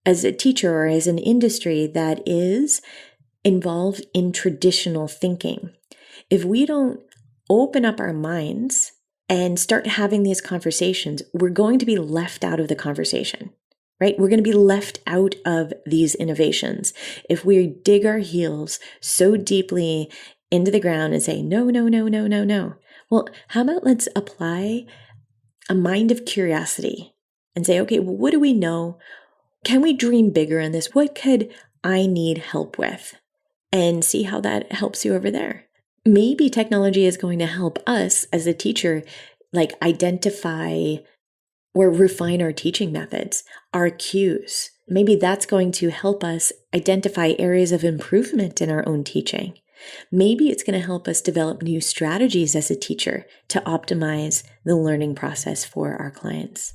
as a teacher or as an industry that is involved in traditional thinking, if we don't open up our minds and start having these conversations, we're going to be left out of the conversation, right? We're going to be left out of these innovations. If we dig our heels so deeply into the ground and say, no, no, no, no, no, no. Well, how about let's apply a mind of curiosity and say, okay, well, what do we know? Can we dream bigger on this? What could I need help with? And see how that helps you over there. Maybe technology is going to help us as a teacher, like identify or refine our teaching methods, our cues. Maybe that's going to help us identify areas of improvement in our own teaching. Maybe it's going to help us develop new strategies as a teacher to optimize the learning process for our clients.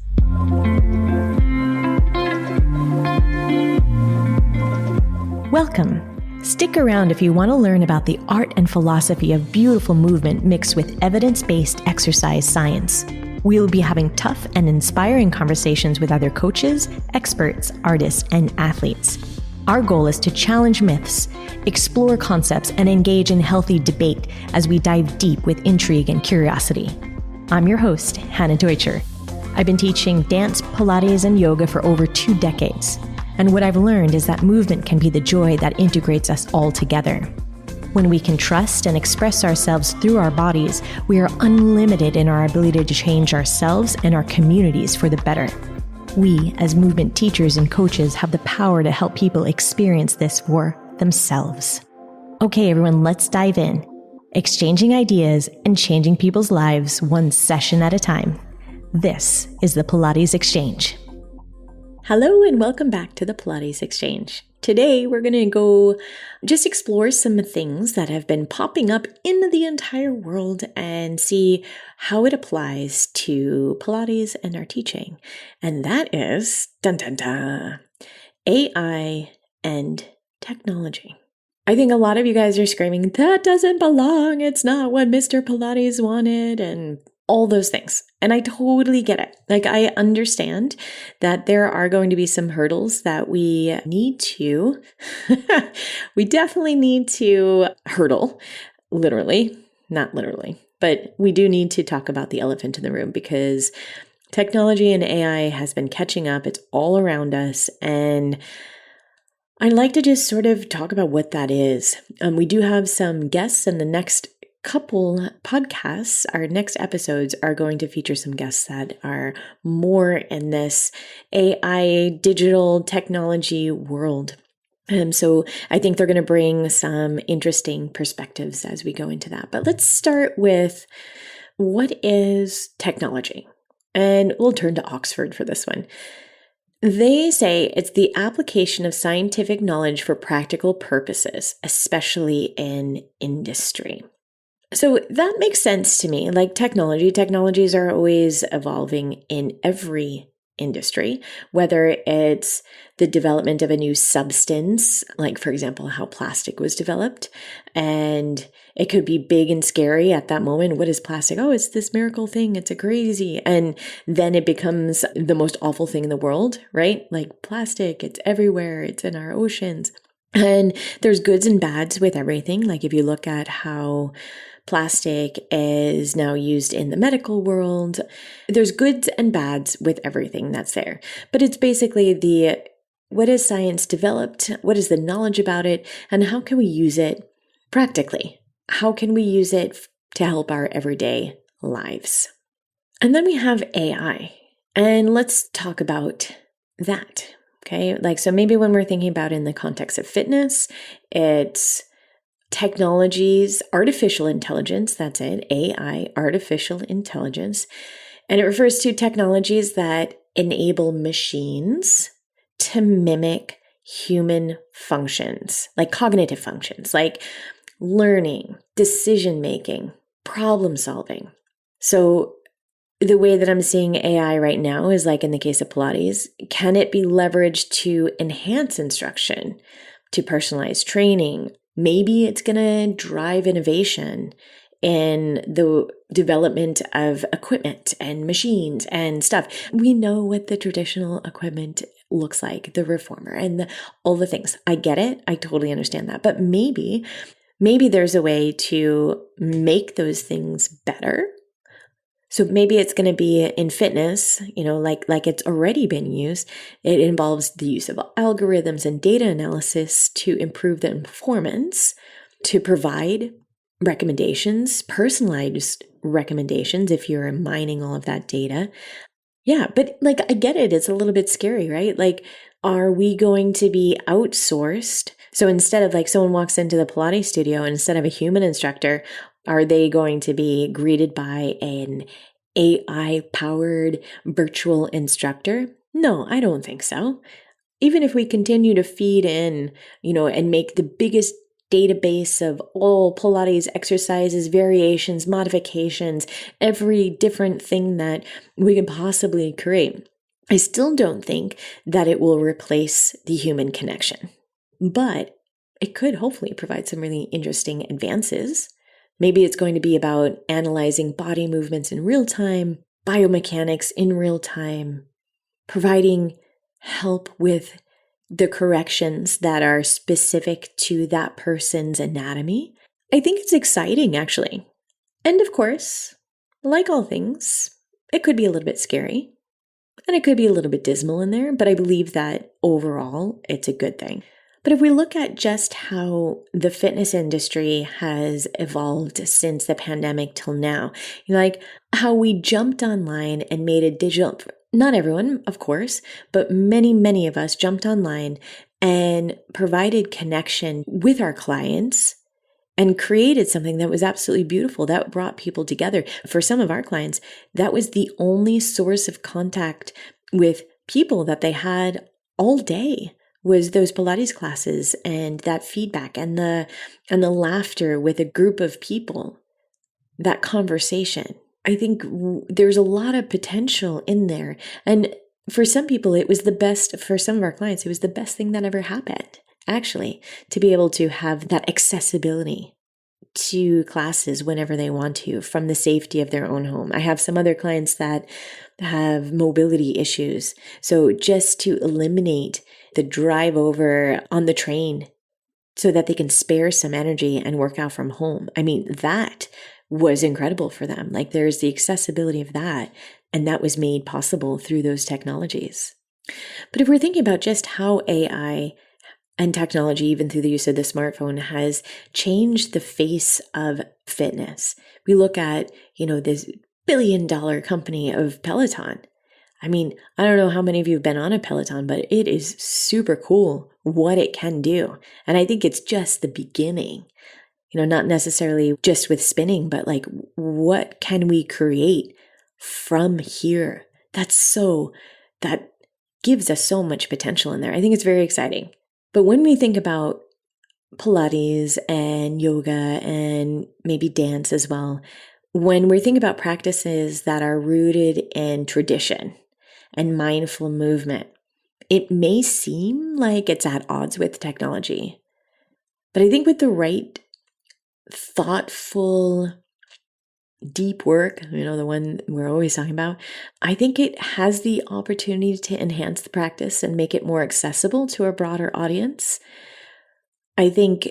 Welcome. Stick around if you want to learn about the art and philosophy of beautiful movement mixed with evidence-based exercise science. We'll be having tough and inspiring conversations with other coaches, experts, artists, and athletes. Our goal is to challenge myths, explore concepts, and engage in healthy debate as we dive deep with intrigue and curiosity. I'm your host, Hannah Deutscher. I've been teaching dance, Pilates, and yoga for over 2 decades. And what I've learned is that movement can be the joy that integrates us all together. When we can trust and express ourselves through our bodies, we are unlimited in our ability to change ourselves and our communities for the better. We, as movement teachers and coaches, have the power to help people experience this for themselves. Okay, everyone, let's dive in. Exchanging ideas and changing people's lives one session at a time. This is the Pilates Exchange. Hello and welcome back to the Pilates Exchange. Today we're going to go just explore some things that have been popping up in the entire world and see how it applies to Pilates and our teaching. And that is, dun dun dun, AI and technology. I think a lot of you guys are screaming, that doesn't belong, it's not what Mr. Pilates wanted, and all those things. And I totally get it. Like, I understand that there are going to be some hurdles that we need to, we definitely need to hurdle, literally, not literally, but we do need to talk about the elephant in the room because technology and AI has been catching up. It's all around us. And I'd like to just sort of talk about what that is. We do have some guests in the next couple podcasts. Our next episodes are going to feature some guests that are more in this AI digital technology world. So I think they're going to bring some interesting perspectives as we go into that. But let's start with what is technology? And we'll turn to Oxford for this one. They say it's the application of scientific knowledge for practical purposes, especially in industry. So that makes sense to me. Like technologies are always evolving in every industry, whether it's the development of a new substance, like for example, how plastic was developed. And it could be big and scary at that moment. What is plastic? Oh, it's this miracle thing. It's a crazy. And then it becomes the most awful thing in the world, right? Like plastic, it's everywhere. It's in our oceans. And there's goods and bads with everything. Like if you look at how plastic is now used in the medical world, there's goods and bads with everything that's there. But it's basically what is science developed? What is the knowledge about it? And how can we use it practically? How can we use it to help our everyday lives? And then we have AI. And let's talk about that. Okay. So maybe when we're thinking about in the context of fitness, it's technologies, artificial intelligence, that's it, AI, artificial intelligence. And it refers to technologies that enable machines to mimic human functions, like cognitive functions, like learning, decision-making, problem solving. So the way that I'm seeing AI right now is like in the case of Pilates, can it be leveraged to enhance instruction, to personalize training? Maybe it's going to drive innovation in the development of equipment and machines and stuff. We know what the traditional equipment looks like, the reformer and all the things. I get it. I totally understand that. But maybe there's a way to make those things better. So maybe it's going to be in fitness, like it's already been used. It involves the use of algorithms and data analysis to improve the performance, to provide recommendations, personalized recommendations if you're mining all of that data. Yeah, but I get it. It's a little bit scary, right? Are we going to be outsourced? So instead of someone walks into the Pilates studio and instead of a human instructor, are they going to be greeted by an AI powered virtual instructor? No, I don't think so. Even if we continue to feed in, and make the biggest database of all Pilates exercises, variations, modifications, every different thing that we can possibly create, I still don't think that it will replace the human connection. But it could hopefully provide some really interesting advances. Maybe it's going to be about analyzing body movements in real time, biomechanics in real time, providing help with the corrections that are specific to that person's anatomy. I think it's exciting, actually. And of course, like all things, it could be a little bit scary and it could be a little bit dismal in there, but I believe that overall it's a good thing. But if we look at just how the fitness industry has evolved since the pandemic till now, how we jumped online and made a digital, not everyone, of course, but many, many of us jumped online and provided connection with our clients and created something that was absolutely beautiful, that brought people together. For some of our clients, that was the only source of contact with people that they had all day, was those Pilates classes and that feedback and the laughter with a group of people, that conversation. I think there's a lot of potential in there. And for some people, it was the best, for some of our clients, it was the best thing that ever happened, actually, to be able to have that accessibility to classes whenever they want to from the safety of their own home. I have some other clients that have mobility issues. So just to eliminate the drive over on the train so that they can spare some energy and work out from home. I mean, that was incredible for them. There's the accessibility of that, and that was made possible through those technologies. But if we're thinking about just how AI and technology, even through the use of the smartphone, has changed the face of fitness. We look at, this billion-dollar company of Peloton. I mean, I don't know how many of you have been on a Peloton, but it is super cool what it can do. And I think it's just the beginning, not necessarily just with spinning, but what can we create from here? That gives us so much potential in there. I think it's very exciting. But when we think about Pilates and yoga and maybe dance as well, when we think about practices that are rooted in tradition and mindful movement, it may seem like it's at odds with technology. But I think with the right thoughtful, deep work, the one we're always talking about, I think it has the opportunity to enhance the practice and make it more accessible to a broader audience. I think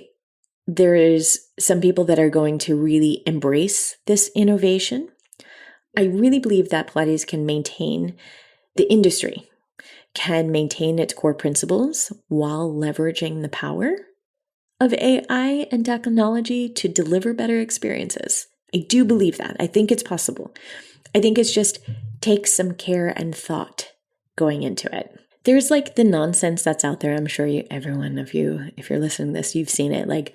there is some people that are going to really embrace this innovation. I really believe that Pilates can maintain, the industry can maintain its core principles while leveraging the power of AI and technology to deliver better experiences. I do believe that. I think it's possible. I think it's just takes some care and thought going into it. There's the nonsense that's out there. I'm sure everyone of you, if you're listening to this, you've seen it.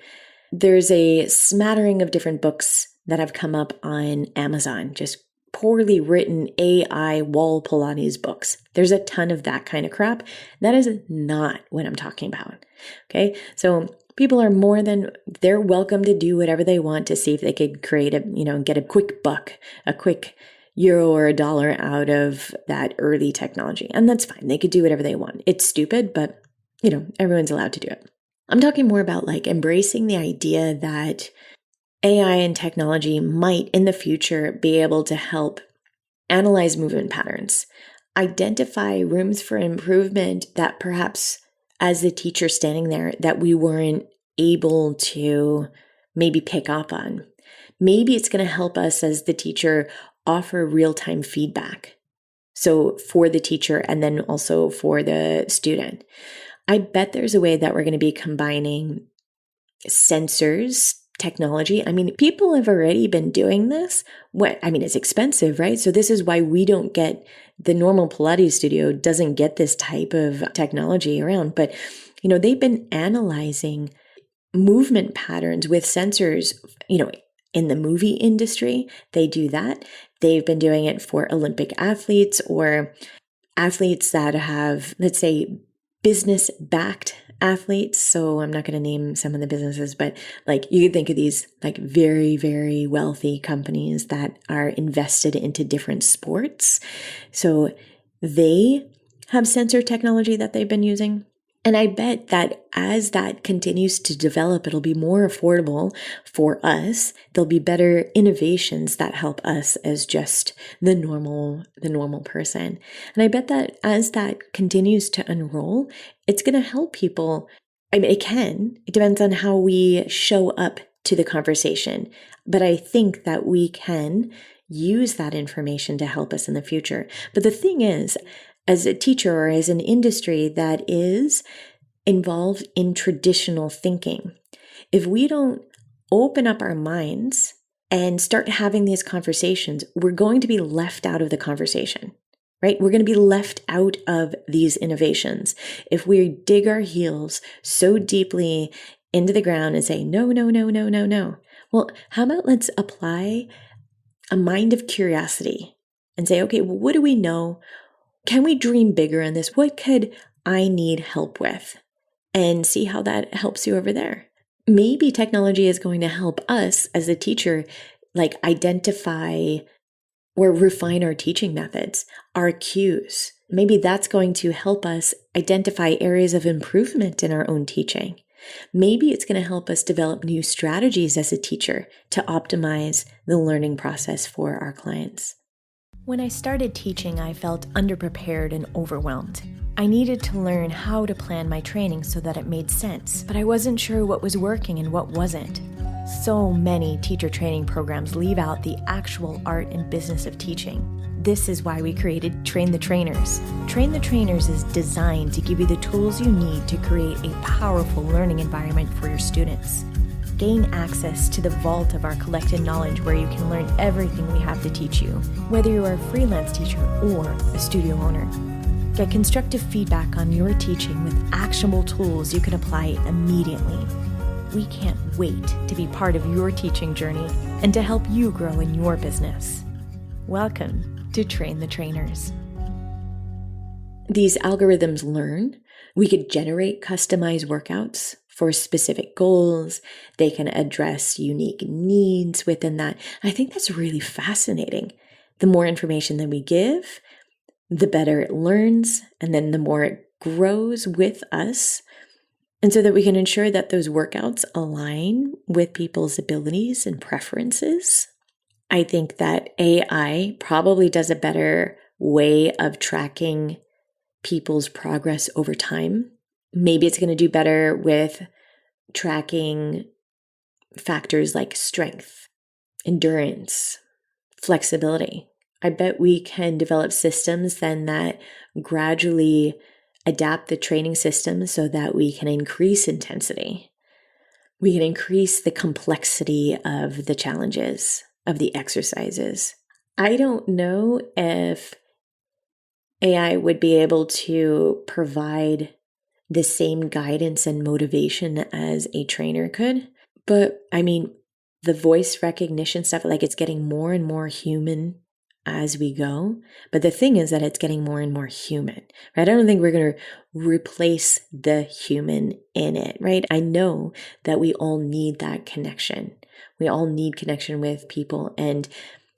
There's a smattering of different books that have come up on Amazon, just poorly written AI wall Pilates books. There's a ton of that kind of crap. That is not what I'm talking about. Okay. So people are they're welcome to do whatever they want to see if they could create get a quick buck, a quick euro or a dollar out of that early technology. And that's fine. They could do whatever they want. It's stupid, but everyone's allowed to do it. I'm talking more about embracing the idea that AI and technology might in the future be able to help analyze movement patterns, identify rooms for improvement that perhaps as the teacher standing there that we weren't able to maybe pick up on. Maybe it's going to help us as the teacher offer real-time feedback. So for the teacher and then also for the student. I bet there's a way that we're going to be combining sensors, technology. I mean, people have already been doing this. It's expensive, right? So this is why we don't get the normal Pilates studio doesn't get this type of technology around. But, they've been analyzing movement patterns with sensors, in the movie industry. They do that. They've been doing it for Olympic athletes or athletes that have, let's say, business-backed athletes. So I'm not going to name some of the businesses, but you could think of these very, very wealthy companies that are invested into different sports. So they have sensor technology that they've been using. And I bet that as that continues to develop, it'll be more affordable for us. There'll be better innovations that help us as just the normal person. And I bet that as that continues to unroll, it's going to help people. It depends on how we show up to the conversation. But I think that we can use that information to help us in the future. But the thing is, as a teacher or as an industry that is involved in traditional thinking, if we don't open up our minds and start having these conversations, we're going to be left out of the conversation, right? We're going to be left out of these innovations. If we dig our heels so deeply into the ground and say, no, no, no, no, no, no. Well, how about let's apply a mind of curiosity and say, okay, well, what do we know? Can we dream bigger on this? What could I need help with? And see how that helps you over there. Maybe technology is going to help us as a teacher, identify or refine our teaching methods, our cues. Maybe that's going to help us identify areas of improvement in our own teaching. Maybe it's going to help us develop new strategies as a teacher to optimize the learning process for our clients. When I started teaching, I felt underprepared and overwhelmed. I needed to learn how to plan my training so that it made sense, but I wasn't sure what was working and what wasn't. So many teacher training programs leave out the actual art and business of teaching. This is why we created Train the Trainers. Train the Trainers is designed to give you the tools you need to create a powerful learning environment for your students. Gain access to the vault of our collected knowledge where you can learn everything we have to teach you, whether you are a freelance teacher or a studio owner. Get constructive feedback on your teaching with actionable tools you can apply immediately. We can't wait to be part of your teaching journey and to help you grow in your business. Welcome to Train the Trainers. These algorithms learn. We could generate customized workouts for specific goals. They can address unique needs within that. I think that's really fascinating. The more information that we give, the better it learns, and then the more it grows with us. And so that we can ensure that those workouts align with people's abilities and preferences. I think that AI probably does a better way of tracking people's progress over time. Maybe it's going to do better with tracking factors like strength, endurance, flexibility. I bet we can develop systems then that gradually adapt the training system so that we can increase intensity. We can increase the complexity of the challenges, of the exercises. I don't know if AI would be able to provide the same guidance and motivation as a trainer could. But the voice recognition stuff, it's getting more and more human as we go. But the thing is that it's getting more and more human, right? I don't think we're going to replace the human in it, right? I know that we all need that connection. We all need connection with people. And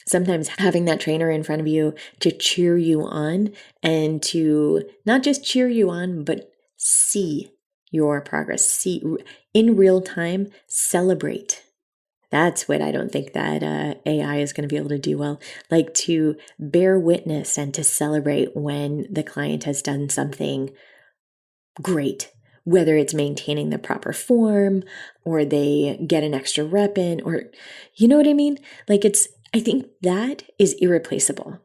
sometimes having that trainer in front of you to cheer you on and to not just cheer you on, but see your progress, see in real time, celebrate That's what I don't think that AI is going to be able to do well. Like to bear witness and to celebrate when the client has done something great, whether it's maintaining the proper form or they get an extra rep in, or you know what I mean? Like I think that is irreplaceable.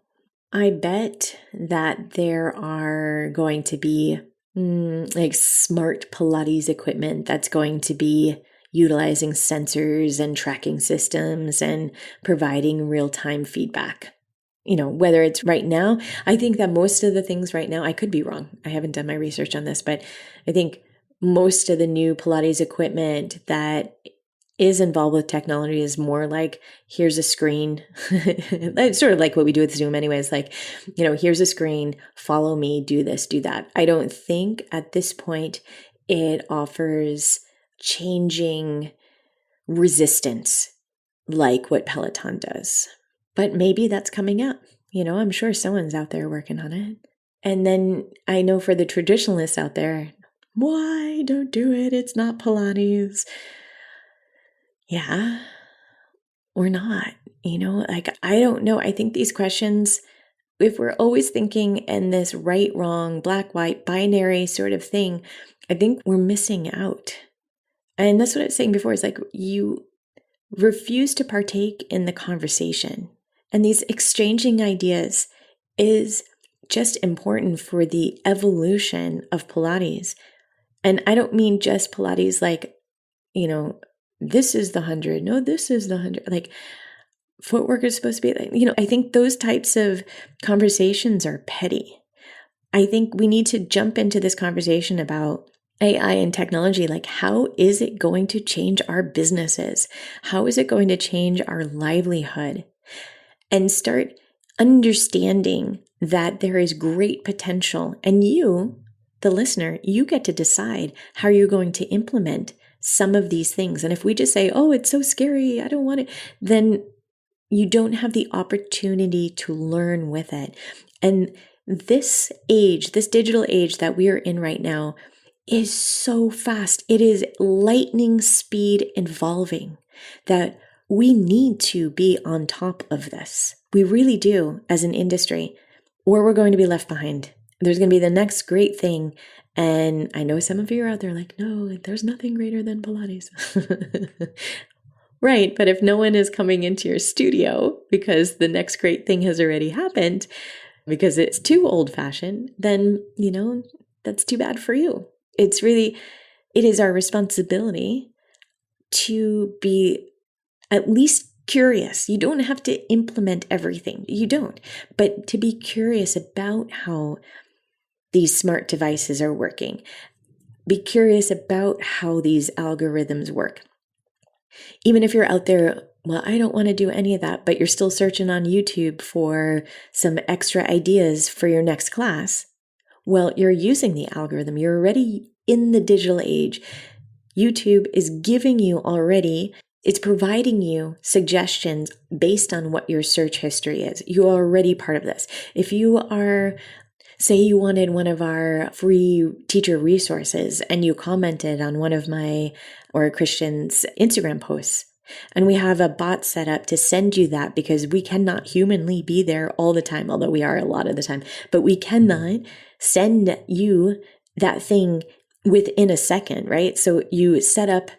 I bet that there are going to be like smart Pilates equipment that's going to be utilizing sensors and tracking systems and providing real-time feedback. Whether it's right now, I think that most of the things right now, I could be wrong. I haven't done my research on this, but I think most of the new Pilates equipment that is involved with technology is more like, here's a screen. It's sort of like what we do with Zoom anyways, like, here's a screen, follow me, do this, do that. I don't think at this point it offers changing resistance like what Peloton does. But maybe that's coming up. I'm sure someone's out there working on it. And then I know for the traditionalists out there, why don't do it? It's not Pilates. Yeah, or not, like, I don't know. I think these questions, if we're always thinking in this right, wrong, black, white, binary sort of thing, I think we're missing out. And that's what I was saying before. It's like you refuse to partake in the conversation. And these exchanging ideas is just important for the evolution of Pilates. And I don't mean just Pilates like, this is the 100. No, this is the 100. Like footwork is supposed to be like, I think those types of conversations are petty. I think we need to jump into this conversation about AI and technology. Like, how is it going to change our businesses? How is it going to change our livelihood? And start understanding that there is great potential. And you, the listener, you get to decide how you're going to implement some of these things. And if we just say, oh, it's so scary, I don't want it, then you don't have the opportunity to learn with it. And this age, this digital age that we are in right now is so fast. It is lightning speed evolving that we need to be on top of this. We really do as an industry, or we're going to be left behind. There's going to be the next great thing. And I know some of you are out there like, no, there's nothing greater than Pilates. Right. But if no one is coming into your studio because the next great thing has already happened, because it's too old fashioned, then, that's too bad for you. It is our responsibility to be at least curious. You don't have to implement everything. You don't. But to be curious about how these smart devices are working. Be curious about how these algorithms work. Even if you're out there, well, I don't want to do any of that, but you're still searching on YouTube for some extra ideas for your next class. Well, you're using the algorithm. You're already in the digital age. YouTube is giving you already, it's providing you suggestions based on what your search history is. You are already part of this. If you are, say you wanted one of our free teacher resources and you commented on one of my or Christian's Instagram posts, and we have a bot set up to send you that because we cannot humanly be there all the time, although we are a lot of the time, but we cannot send you that thing within a second, right? So you set up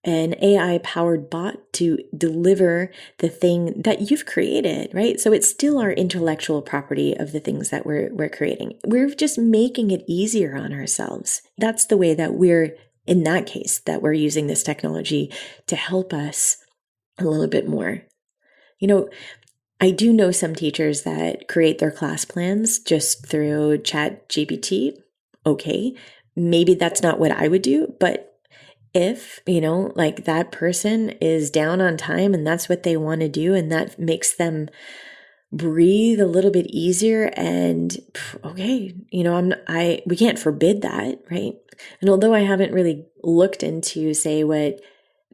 an AI powered bot to deliver the thing that you've created, right? So it's still our intellectual property of the things that we're creating. We're just making it easier on ourselves. That's the way that we're, in that case, that we're using this technology to help us a little bit more. I do know some teachers that create their class plans just through ChatGPT. Okay, maybe that's not what I would do, but if, like that person is down on time and that's what they want to do and that makes them breathe a little bit easier, and okay, we can't forbid that, right? And although I haven't really looked into, say, what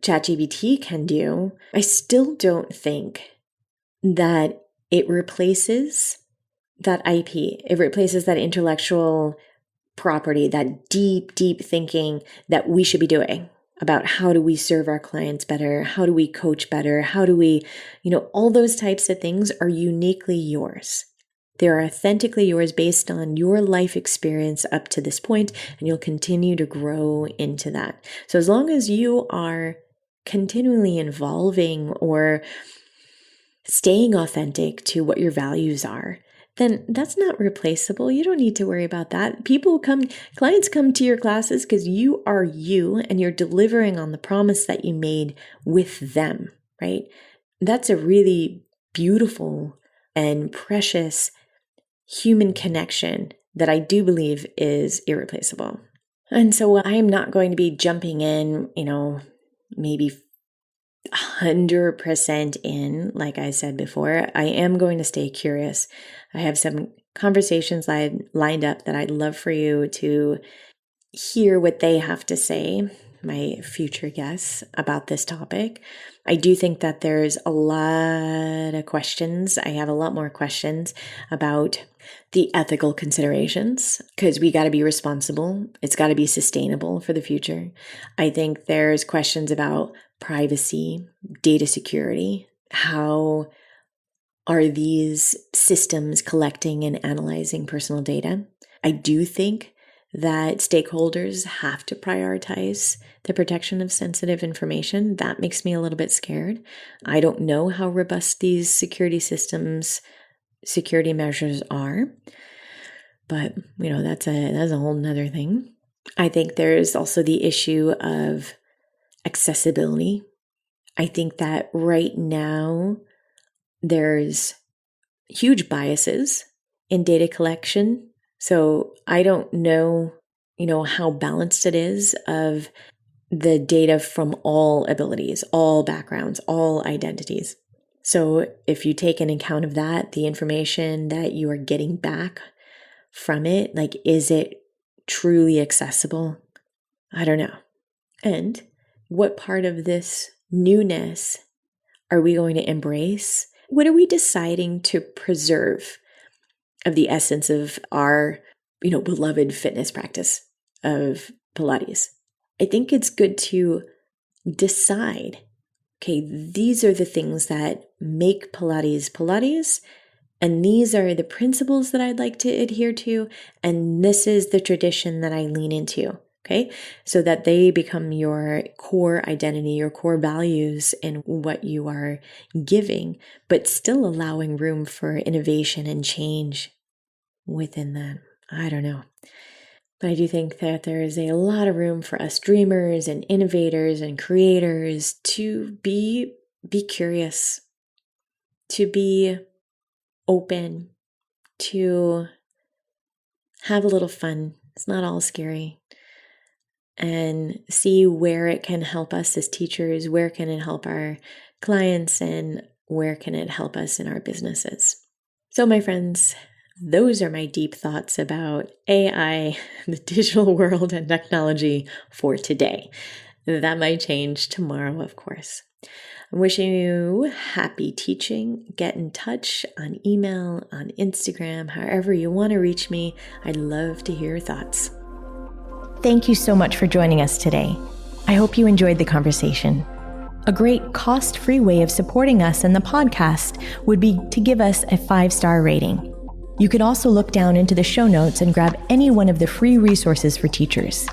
ChatGPT can do, I still don't think that it replaces that IP. It replaces that intellectual property, that deep, deep thinking that we should be doing. about how do we serve our clients better? How do we coach better? How do we, all those types of things are uniquely yours. They're authentically yours based on your life experience up to this point, and you'll continue to grow into that. So as long as you are continually evolving or staying authentic to what your values are, then that's not replaceable. You don't need to worry about that. Clients come to your classes because you are you and you're delivering on the promise that you made with them, right? That's a really beautiful and precious human connection that I do believe is irreplaceable. And so I am not going to be jumping in, maybe 100% in, like I said before. I am going to stay curious. I have some conversations lined up that I'd love for you to hear what they have to say, my future guests, about this topic. I do think that there's a lot of questions. I have a lot more questions about the ethical considerations because we got to be responsible. It's got to be sustainable for the future. I think there's questions about privacy, data security. How are these systems collecting and analyzing personal data? I do think that stakeholders have to prioritize the protection of sensitive information. That makes me a little bit scared. I don't know how robust these security measures are, but that's a whole nother thing. I think there's also the issue of accessibility. I think that right now there's huge biases in data collection. So I don't know, how balanced it is of the data from all abilities, all backgrounds, all identities. So if you take an account of that, the information that you are getting back from it, is it truly accessible? I don't know. And what part of this newness are we going to embrace? What are we deciding to preserve of the essence of our, beloved fitness practice of Pilates? I think it's good to decide, okay, these are the things that make Pilates, and these are the principles that I'd like to adhere to, and this is the tradition that I lean into, okay? So that they become your core identity, your core values in what you are giving, but still allowing room for innovation and change within them. I don't know. But I do think that there is a lot of room for us dreamers and innovators and creators to be curious, to be open, to have a little fun. It's not all scary. And see where it can help us as teachers, where can it help our clients, and where can it help us in our businesses. So my friends, those are my deep thoughts about AI, the digital world, and technology for today. That might change tomorrow, of course. I'm wishing you happy teaching. Get in touch on email, on Instagram, however you want to reach me. I'd love to hear your thoughts. Thank you so much for joining us today. I hope you enjoyed the conversation. A great cost-free way of supporting us and the podcast would be to give us a 5-star rating. You could also look down into the show notes and grab any one of the free resources for teachers.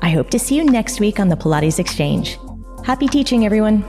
I hope to see you next week on the Pilates Exchange. Happy teaching, everyone.